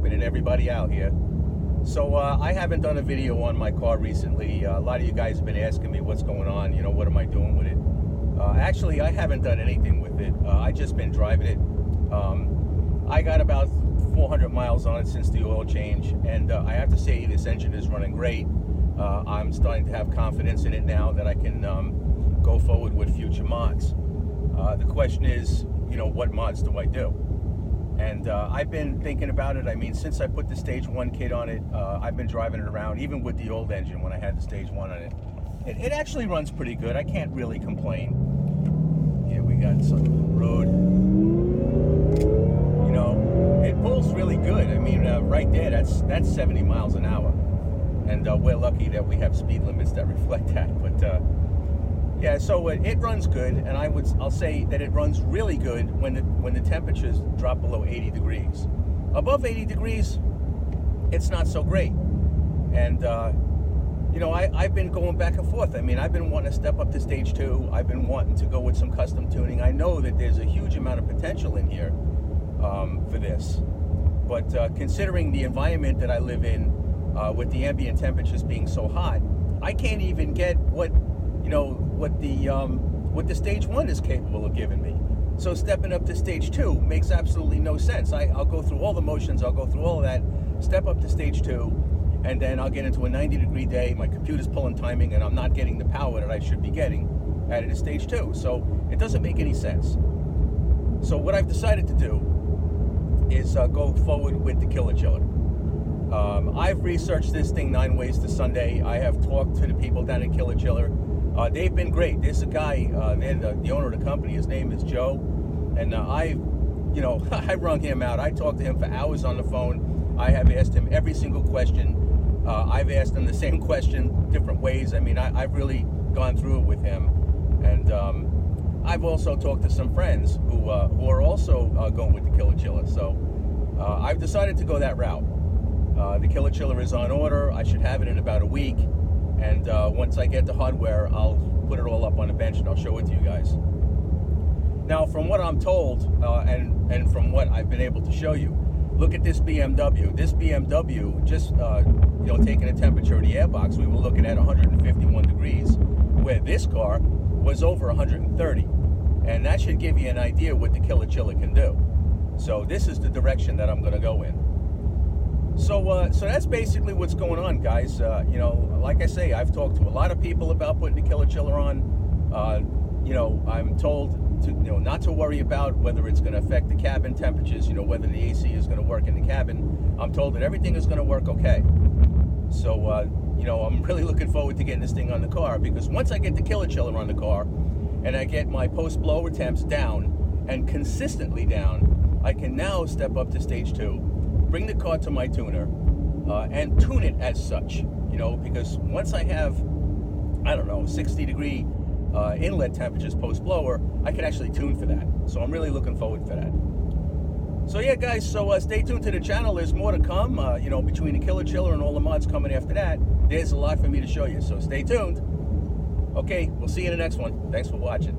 happening, everybody out here? So I haven't done a video on my car recently. A lot of you guys have been asking me what's going on, you know, what am I doing with it? Actually, I haven't done anything with it. I just been driving it. I got about 400 miles on it since the oil change, and I have to say this engine is running great. I'm starting to have confidence in it now that I can go forward with future mods. The question is, you know, what mods do I do? And I've been thinking about it. I mean, since I put the Stage 1 kit on it, I've been driving it around, even with the old engine when I had the Stage 1 on it. It actually runs pretty good. I can't really complain. Here we got some road. You know, it pulls really good. I mean, right there, that's 70 miles an hour. And we're lucky that we have speed limits that reflect that. But yeah, so it runs good, and I'll say that it runs really good when the temperatures drop below 80 degrees. Above 80 degrees, it's not so great. And you know, I've been going back and forth. I mean, I've been wanting to step up to Stage 2. I've been wanting to go with some custom tuning. I know that there's a huge amount of potential in here for this. But considering the environment that I live in, with the ambient temperatures being so hot, I can't even get what the Stage 1 is capable of giving me. So stepping up to Stage 2 makes absolutely no sense. I'll go through all the motions, I'll go through all of that, step up to Stage 2, and then I'll get into a 90-degree day, my computer's pulling timing, and I'm not getting the power that I should be getting at it at Stage 2. So it doesn't make any sense. So what I've decided to do is go forward with the Killer Chiller. I've researched this thing 9 ways to Sunday. I have talked to the people down at Killer Chiller. They've been great. There's a guy, the owner of the company, his name is Joe, and I rung him out. I talked to him for hours on the phone. I have asked him every single question. I've asked him the same question different ways. I mean, I've really gone through it with him, and I've also talked to some friends who are also going with the Killer Chiller. So I've decided to go that route. The Killer Chiller is on order. I should have it in about a week. And once I get the hardware, I'll put it all up on the bench and I'll show it to you guys. Now, from what I'm told, and from what I've been able to show you, look at this BMW. This BMW, just taking the temperature of the airbox, we were looking at 151 degrees, where this car was over 130. And that should give you an idea what the Killer Chiller can do. So this is the direction that I'm going to go in. So that's basically what's going on, guys. Like I say, I've talked to a lot of people about putting the Killer Chiller on. I'm told to, not to worry about whether it's going to affect the cabin temperatures, whether the AC is going to work in the cabin. I'm told that everything is going to work okay. So, I'm really looking forward to getting this thing on the car, because once I get the Killer Chiller on the car and I get my post-blower temps down and consistently down, I can now step up to Stage 2. Bring the car to my tuner and tune it as such, because once I have, 60-degree inlet temperatures post-blower, I can actually tune for that. So I'm really looking forward to that. So yeah, guys, so stay tuned to the channel. There's more to come, between the Killer Chiller and all the mods coming after that. There's a lot for me to show you, so stay tuned. Okay, we'll see you in the next one. Thanks for watching.